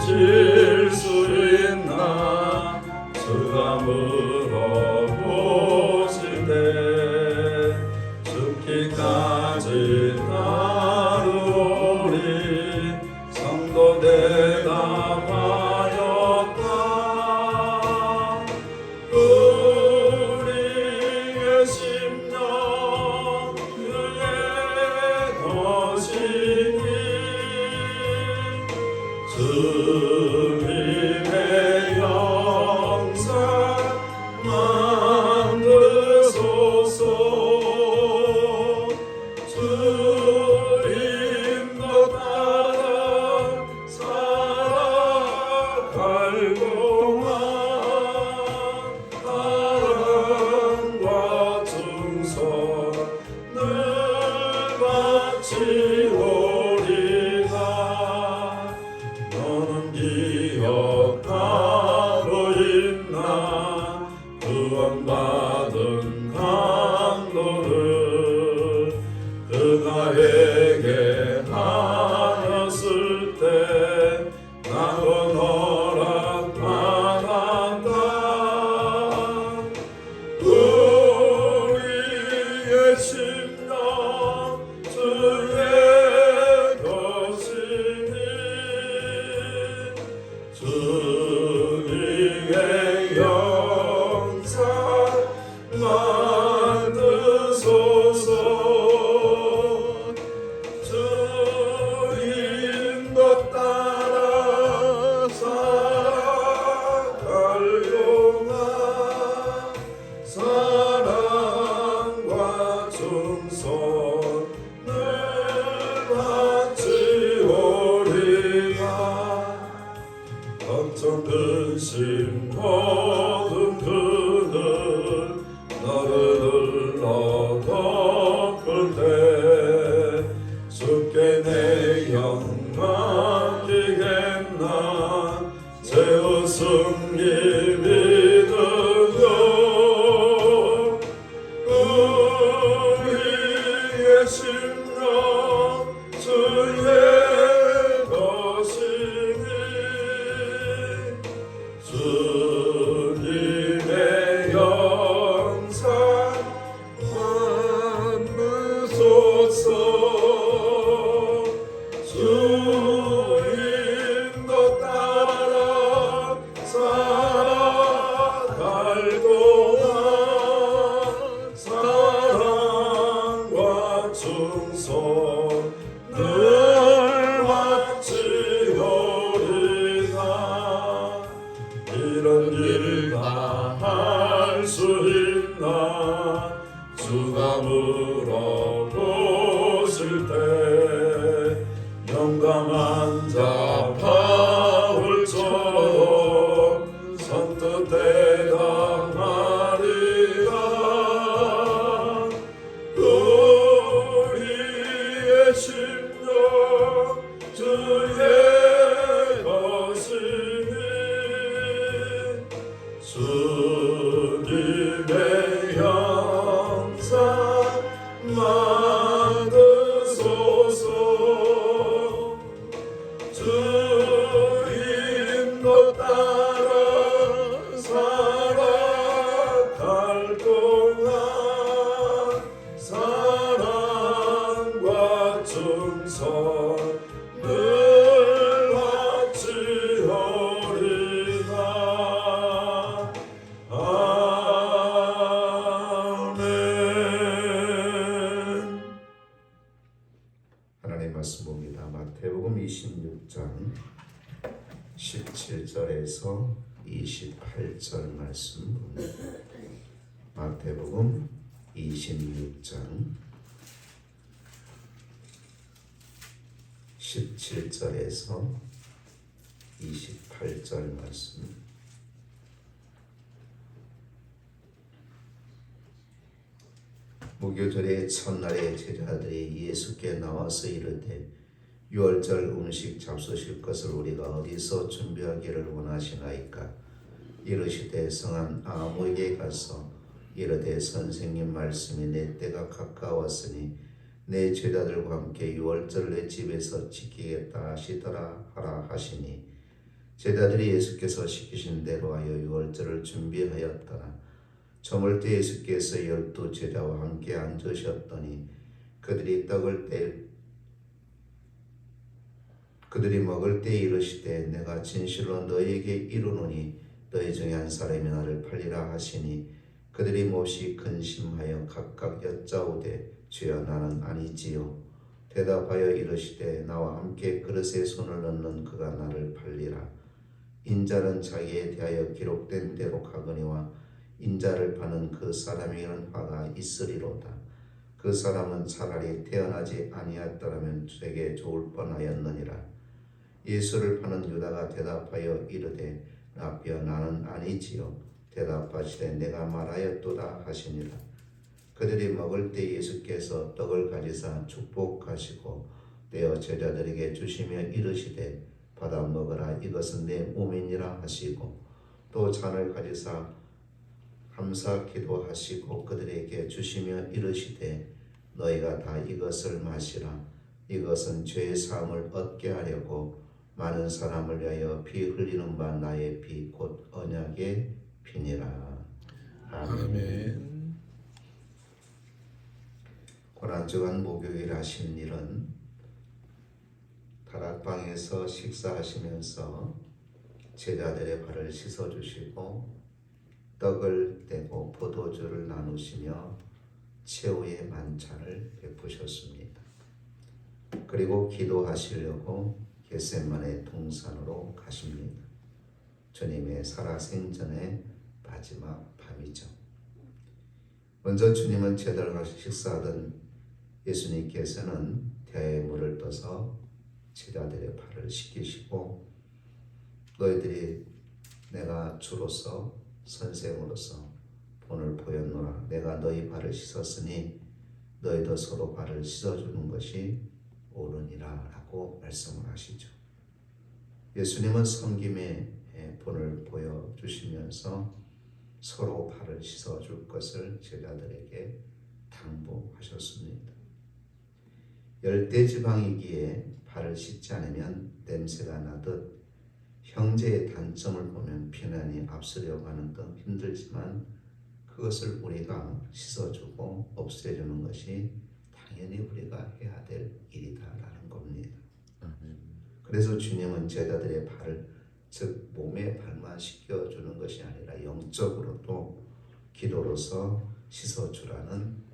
질 수 있나 주가 물어보실 때 죽기까지 따르오리 성도 대답하였다. 우리의 심령 그의 것이니 주님의 영상 만드소서. 주님도 따라 살아갈 동안 사랑과 충성을 바치오리다. 너는 기억하고 있나 구원받은 강도를 그가 회개하였을 때 나도 허락받았다. 우리의 심령 주의 것이니 주님의 영상 만드소서. 주님도 따라 살아갈 동안 사랑과 충성을 바치오리라. 걱정 근심 모든 그는 너를 눌러 덮을 때 주께 내 영광 기겠나 제우승이 믿으며 우리의 심령 주의 것이니 주님의 영상 만드소서. 주님도 따라 살아갈 동안 사랑과 충성을 바치오리다. 이런 일 다 할 수 있나 주가 물어보실 때 영감한 자 바울처럼 선뜻 대답하리라. 우리의 심령 주의 것이니 주님의 영상 만드소서. 주님도 따라 살아갈 동안 사랑과 충성을 바치오리다. 아멘. 하나님 말씀 봅니다. 마태복음 26장 17절에서 28절 말씀 봅니다. 마태복음 26장 17절에서 28절 말씀. 무교절의 첫날에 제자들이 예수께 나와서 이르되 유월절 음식 잡수실 것을 우리가 어디서 준비하기를 원하시나이까? 이르시되 성한 아무에게 가서 이르되 선생님 말씀이 내 때가 가까웠으니 내 제자들과 함께 유월절을 내 집에서 지키겠다 하시더라 하라 하시니 제자들이 예수께서 시키신 대로 하여 유월절을 준비하였더라. 저물 때 예수께서 12 제자와 함께 앉으셨더니 그들이 먹을 때 이르시되 내가 진실로 너희에게 이르노니 너희 중에 한 사람이 나를 팔리라 하시니 그들이 몹시 근심하여 각각 여짜오되 주여 나는 아니지요. 대답하여 이르시되 나와 함께 그릇에 손을 넣는 그가 나를 팔리라. 인자는 자기에 대하여 기록된 대로 가거니와 인자를 파는 그 사람에게는 화가 있으리로다. 그 사람은 차라리 태어나지 아니하였더라면 되게 좋을 뻔하였느니라. 예수를 파는 유다가 대답하여 이르되 라비여 나는 아니지요. 대답하시되 내가 말하였도다 하시니라. 그들이 먹을 때 예수께서 떡을 가지사 축복하시고 떼어 제자들에게 주시며 이르시되 받아 먹으라 이것은 내 몸이니라 하시고 또 잔을 가지사 감사 기도하시고 그들에게 주시며 이르시되 너희가 다 이것을 마시라. 이것은 죄의 사함을 얻게 하려고 많은 사람을 위하여 피 흘리는 바 나의 피 곧 언약의 피니라. 아멘. 고난주간 목요일 하신 일은 다락방에서 식사하시면서 제자들의 발을 씻어주시고 떡을 떼고 포도주를 나누시며 최후의 만찬을 베푸셨습니다. 그리고 기도하시려고 겟세마네 동산으로 가십니다. 주님의 살아생전의 마지막 밤이죠. 먼저 주님은 제자들과 식사하던 예수님께서는 대야에 물을 떠서 제자들의 발을 씻기시고 너희들이 내가 주로서 선생으로서 본을 보였노라. 내가 너희 발을 씻었으니 너희도 서로 발을 씻어주는 것이 옳으니라 라고 말씀을 하시죠. 예수님은 섬김의 본을 보여주시면서 서로 발을 씻어줄 것을 제자들에게 당부하셨습니다. 열대지방이기에 발을 씻지 않으면 냄새가 나듯 형제의 단점을 보면 편안히 앞서려고 하는 등 힘들지만 그것을 우리가 씻어주고 없애주는 것이 당연히 우리가 해야 될 일이다라는 겁니다. 그래서 주님은 제자들의 발을 즉 몸의 발만 씻겨주는 것이 아니라 영적으로도 기도로서 씻어주라는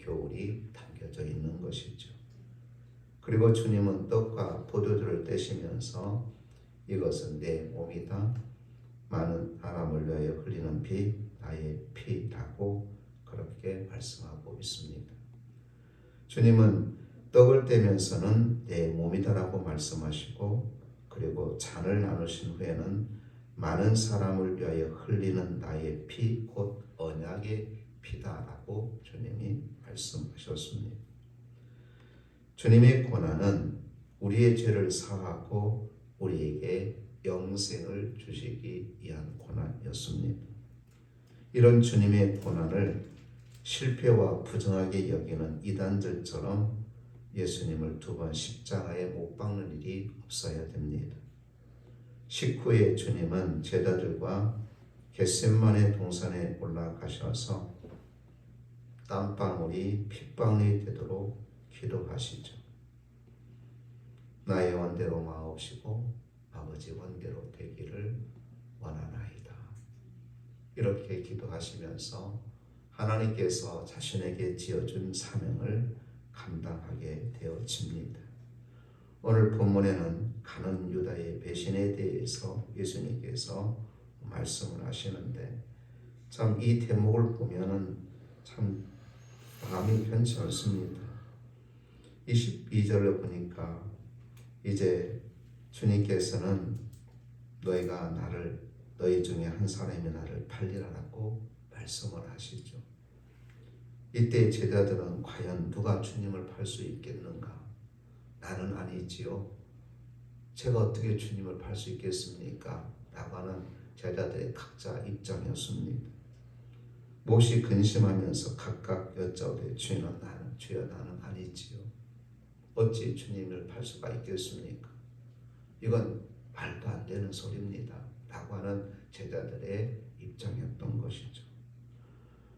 교훈이 담겨져 있는 것이죠. 그리고 주님은 떡과 포도주를 떼시면서 이것은 내 몸이다. 많은 사람을 위하여 흘리는 피, 나의 피라고 그렇게 말씀하고 있습니다. 주님은 떡을 떼면서는 내 몸이다라고 말씀하시고 그리고 잔을 나누신 후에는 많은 사람을 위하여 흘리는 나의 피, 곧 언약의 피다라고 주님이 말씀하셨습니다. 주님의 고난은 우리의 죄를 사하고 우리에게 영생을 주시기 위한 고난이었습니다. 이런 주님의 고난을 실패와 부정하게 여기는 이단들처럼 예수님을 2번 십자가에 못 박는 일이 없어야 됩니다. 식후에 주님은 제자들과 겟세마네 동산에 올라가셔서 땀방울이 핏방울이 되도록 기도하시죠. 나의 원대로 마옵시고 아버지 원대로 되기를 원하나이다. 이렇게 기도하시면서 하나님께서 자신에게 지어준 사명을 감당하게 되어집니다. 오늘 본문에는 가는 유다의 배신에 대해서 예수님께서 말씀을 하시는데 참 이 대목을 보면은 참 마음이 편치 않습니다. 22절을 보니까 이제 주님께서는 너희 중에 한 사람이 나를 팔리라라고 말씀을 하시죠. 이때 제자들은 과연 누가 주님을 팔 수 있겠는가? 나는 아니지요. 제가 어떻게 주님을 팔 수 있겠습니까? 라고 하는 제자들의 각자 입장이었습니다. 몹시 근심하면서 각각 여짜오되 주인은 나는 주여 나는 아니지요. 어찌 주님을 팔 수가 있겠습니까? 이건 말도 안 되는 소리입니다. 라고 하는 제자들의 입장이었던 것이죠.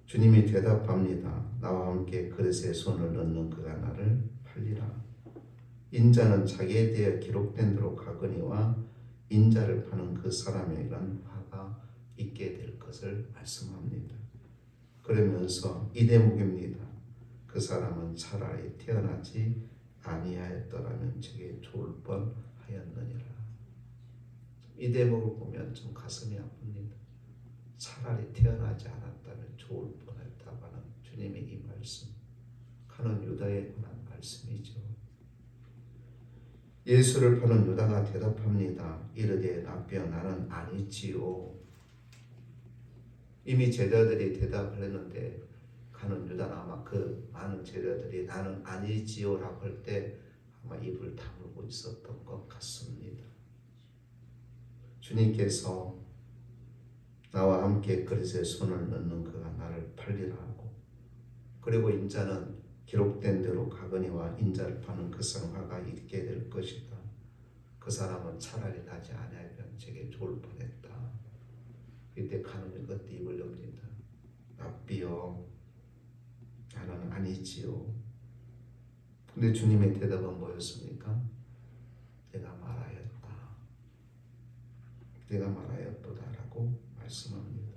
주님이 대답합니다. 나와 함께 그릇에 손을 넣는 그가 나를 팔리라. 인자는 자기에 대해 기록된 대로 가거니와 인자를 파는 그 사람에게는 화가 있게 될 것을 말씀합니다. 그러면서 이 대목입니다. 그 사람은 차라리 태어나지 아니하였더라면 제게 좋을 뻔하였느니라. 이 대목을 보면 좀 가슴이 아픕니다. 차라리 태어나지 않았다면 좋을 뻔했다고 하는 주님의 이 말씀, 가는 유다에 관한 말씀이죠. 예수를 파는 유다가 대답합니다. 이르되 나뼈 나는 아니지요. 이미 제자들이 대답을 했는데 가는 유다는 아마 그 많은 제자들이 나는 아니지요 라고 할 때 아마 입을 다물고 있었던 것 같습니다. 주님께서 나와 함께 그릇에 손을 넣는 그가 나를 팔리라 하고, 그리고 인자는 기록된 대로 가거니와 인자를 파는 그 사람 화가 있게 될 것이다. 그 사람은 차라리 나지 아니하면 제게 좋을 뻔했다. 이때 가는 것 입을 엽니다. 납비여 나는 아니지요. 근데 주님의 대답은 뭐였습니까? 내가 말하였다. 내가 말하였도다라고 말씀합니다.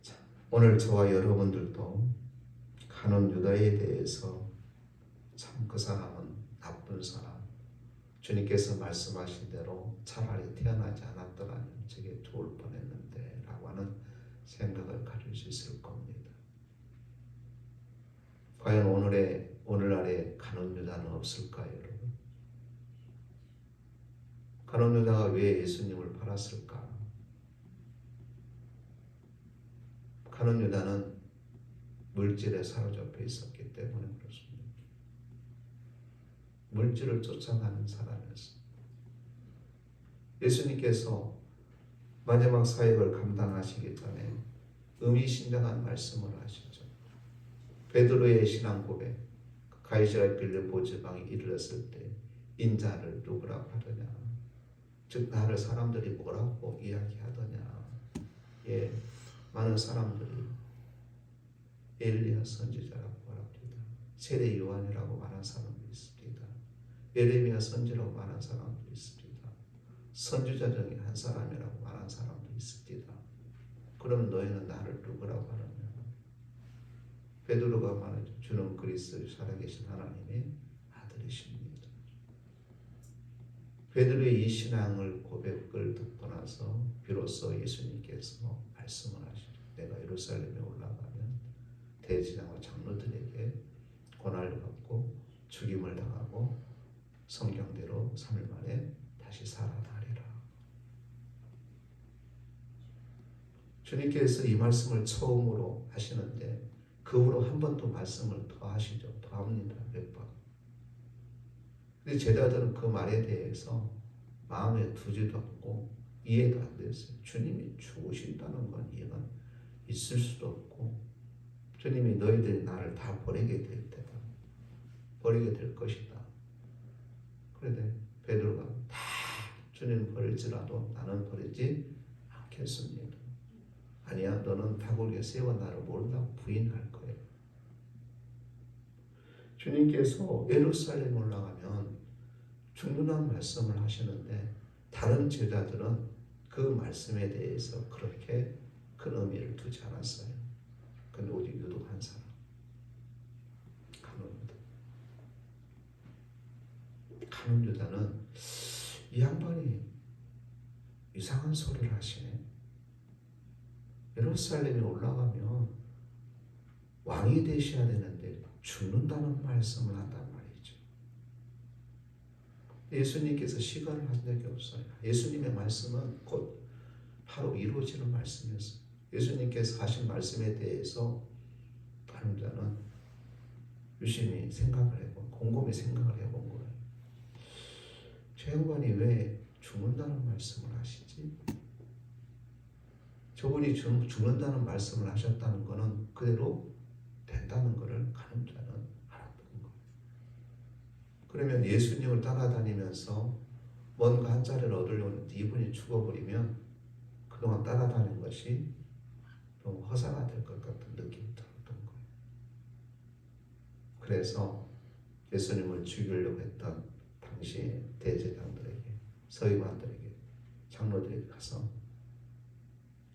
자, 오늘 저와 여러분들도 가는 유다에 대해서 참 그 사람은 나쁜 사람, 주님께서 말씀하신 대로 차라리 태어나지 않았더라면 저게 좋을 뻔했는데 라고 하는 생각을 가질 수 있을 겁니다. 과연 오늘날에 가는 유다는 없을까요, 여러분? 가는 유다가 왜 예수님을 팔았을까? 가는 유다는 물질에 사로잡혀 있었기 때문에 그렇습니다. 물질을 쫓아가는 사람이었습니다. 예수님께서 마지막 사역을 감당하시기 전에 의미심장한 말씀을 하시죠. 베드로의 신앙 고백, 가이사랴 빌립보 지방에 이르렀을 때 인자를 누구라고 하더냐, 즉 나를 사람들이 뭐라고 이야기하더냐. 예, 많은 사람들이 엘리야 선지자라고 말합니다. 세례 요한이라고 말하는 사람도 있습니다. 예레미야 선지라고 말하는 사람도 있습니다. 선지자 중에 한 사람이라고 말하는 사람도 있습니다. 그럼 너희는 나를 누구라고 하느냐? 베드로가 말하죠. 주는 그리스도 살아계신 하나님의 아들이십니다. 베드로의 이 신앙을 고백을 듣고 나서 비로소 예수님께서 말씀을 하시죠. 내가 예루살렘에 올라가면 대제사장과 장로들에게 고난을 받고 죽임을 당하고 성경대로 3일 만에 다시 살아나리라. 주님께서 이 말씀을 처음으로 하시는데 그 후로 한 번 또 말씀을 더 하시죠. 더 합니다. 몇 번. 근데 제자들은 그 말에 대해서 마음에 두지도 않고 이해도 안 됐어요. 주님이 죽으신다는 건 이해가 있을 수도 없고, 주님이 너희들이 나를 다 버리게 될 때다. 버리게 될 것이다. 그런데 베드로가 다 주님 버릴지라도 나는 버리지 않겠습니다. 아니야, 너는 다굴에 세워 나를 모른다고 부인할 거예요. 주님께서 예루살렘 올라가면 죽는다는 말씀을 하시는데 다른 제자들은 그 말씀에 대해서 그렇게 큰 의미를 두지 않았어요. 근데 오직 유독 한 사람, 가룟 유다. 가룟 유다는 이 양반이 이상한 소리를 하시네. 예루살렘에 올라가면 왕이 되셔야 되는데 죽는다는 말씀을 한단 말이죠. 예수님께서 시간을 한 적이 없어요. 예수님의 말씀은 곧 바로 이루어지는 말씀이었어요. 예수님께서 하신 말씀에 대해서 가룟 유다는 유심히 생각을 해본, 곰곰이 생각을 해본 거예요. 저 양반이 왜 죽는다는 말씀을 하시지? 저분이 죽는다는 말씀을 하셨다는 것은 그대로 된 된다는 것을 간음자는 알았던 거예요. 그러면 예수님을 따라다니면서 뭔가 한 자리를 얻으려고 이분이 죽어버리면 그동안 따라다닌 것이 좀 허사가 될 것 같은 느낌이 들었던 거예요. 그래서 예수님을 죽이려고 했던 당시의 대제장들에게, 서기관들에게, 장로들에게 가서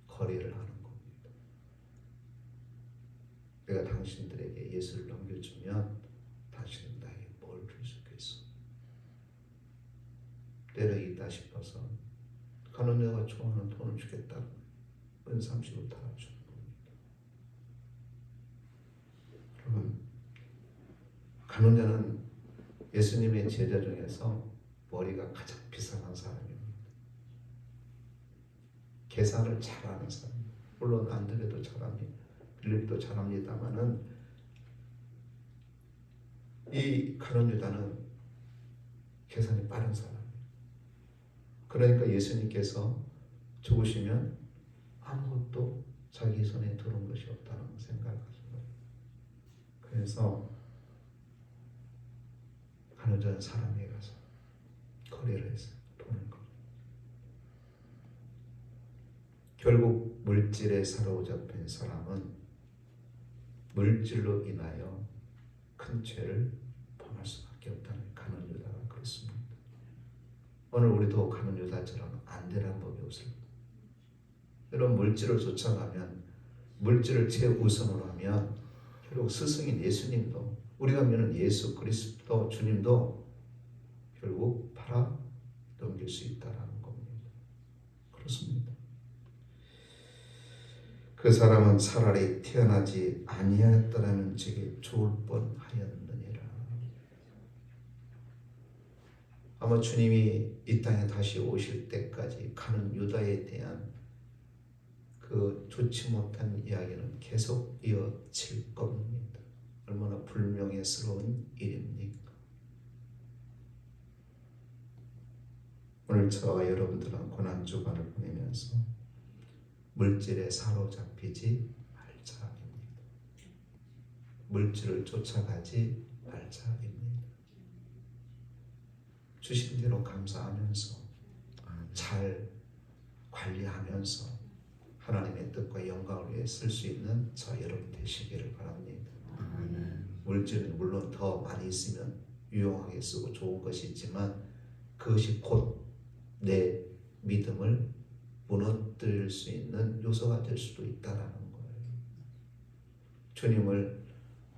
거래를 하는 겁니다. 내가 당신들에게 예수를 넘겨주면 당신은 나에게 뭘 줄 수 있겠어? 때가 있다 싶어서 간음자가 좋아하는 돈을 주겠다고 은삼십을 달아주는 겁니다. 여러분, 간음자는 예수님의 제자 중에서 머리가 가장 비상한 사람입니다. 계산을 잘하는 사람입니다. 물론 안드레도 잘합니다. 빌립도 잘합니다만은 이 간음유다는 계산이 빠른 사람이에요. 그러니까 예수님께서 죽으시면 아무것도 자기 손에 들어온 것이 없다는 생각을 하신 거예요. 그래서 간음자는 사람에게 가서 거래를 했어요. 돈을 거래. 결국 물질에 사로잡힌 사람은 물질로 인하여 큰 죄를 범할 수밖에 없다는 간음유다가 그렇습니다. 오늘 우리도 간음유다처럼 안 되는 법이 없습니다. 이런 물질을 쫓아가면, 물질을 최우선으로 하면 결국 스승인 예수님도, 우리가 믿는 예수 그리스도 주님도 결국 팔아 넘길 수 있다는 겁니다. 그렇습니다. 그 사람은 차라리 태어나지 아니하였더라면 제게 좋을 뻔하였느니라. 아마 주님이 이 땅에 다시 오실 때까지 가는 유다에 대한 그 좋지 못한 이야기는 계속 이어질 겁니다. 얼마나 불명예스러운 일입니까? 오늘 저와 여러분들은 고난주간을 보내면서 물질에 사로잡히지 말자입니다. 물질을 쫓아가지 말자입니다. 주신 대로 감사하면서 잘 관리하면서 하나님의 뜻과 영광을 위해 쓸 수 있는 저 여러분 되시기를 바랍니다. 물질은 물론 더 많이 있으면 유용하게 쓰고 좋은 것이 있지만 그것이 곧 내 믿음을 무너뜨릴 수 있는 요소가 될 수도 있다라는 거예요. 주님을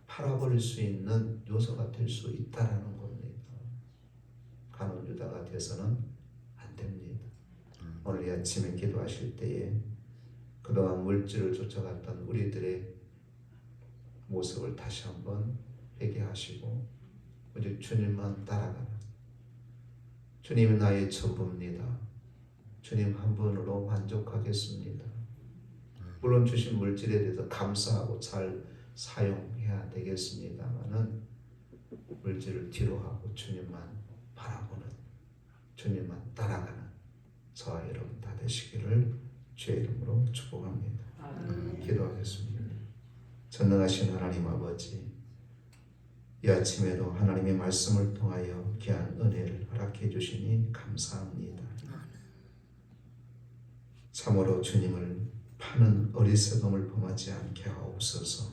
팔아버릴 수 있는 요소가 될 수 있다라는 겁니다. 간음유다가 돼서는 안 됩니다. 오늘 이 아침에 기도하실 때에 그동안 물질을 쫓아갔던 우리들의 모습을 다시 한번 회개하시고 오직 주님만 따라가는, 주님이 나의 전부입니다. 주님 한 분으로 만족하겠습니다. 물론 주신 물질에 대해서 감사하고 잘 사용해야 되겠습니다만은 물질을 뒤로 하고 주님만 바라보는, 주님만 따라가는 저와 여러분 다 되시기를 주의 이름으로 축복합니다. 기도하겠습니다. 전능하신 하나님 아버지, 이 아침에도 하나님의 말씀을 통하여 귀한 은혜를 허락해 주시니 감사합니다. 참으로 주님을 파는 어리석음을 범하지 않게 하옵소서.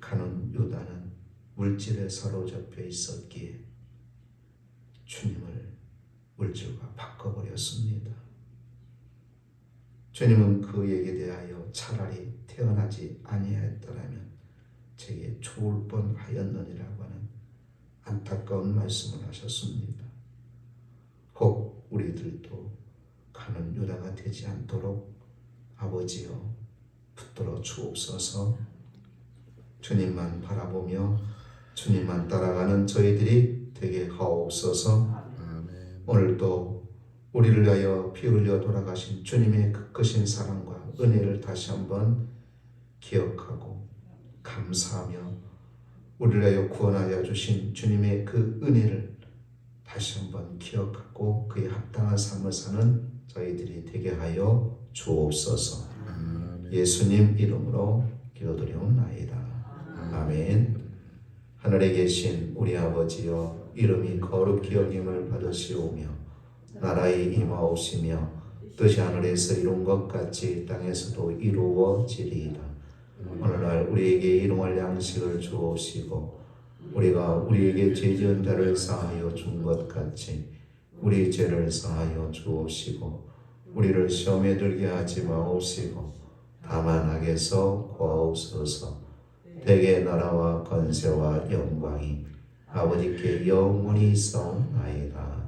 간음유다는 물질에 사로잡혀 있었기에 주님을 물질과 바꿔버렸습니다. 주님은 그에게 대하여 차라리 태어나지 아니하였더라면 제게 좋을 뻔하였느니라고 하는 안타까운 말씀을 하셨습니다. 혹 우리들도 간음유다가 되지 않도록 아버지여 붙들어 주옵소서. 주님만 바라보며 주님만 따라가는 저희들이 되게 하옵소서. 오늘도 우리를 위하여 피 흘려 돌아가신 주님의 그 크신 사랑과 은혜를 다시 한번 기억하고 감사하며 우리를 위하여 구원하여 주신 주님의 그 은혜를 다시 한번 기억하고 그에 합당한 삶을 사는 저희들이 되게 하여 주옵소서. 예수님 이름으로 기도드리옵나이다. 아멘. 하늘에 계신 우리 아버지여, 이름이 거룩히 여김을 받으시오며 나라의 임하옵시며 뜻이 하늘에서 이룬 것 같이 땅에서도 이루어지리이다. 오늘날 우리에게 일용할 양식을 주옵시고 우리가 우리에게 죄 지은 자를 사하여 준 것 같이 우리 죄를 사하여 주옵시고 우리를 시험에 들게 하지 마옵시고 다만 악에서 구하옵소서. 대개 나라와 권세와 영광이 아버지께 영원히 있사옵나이다.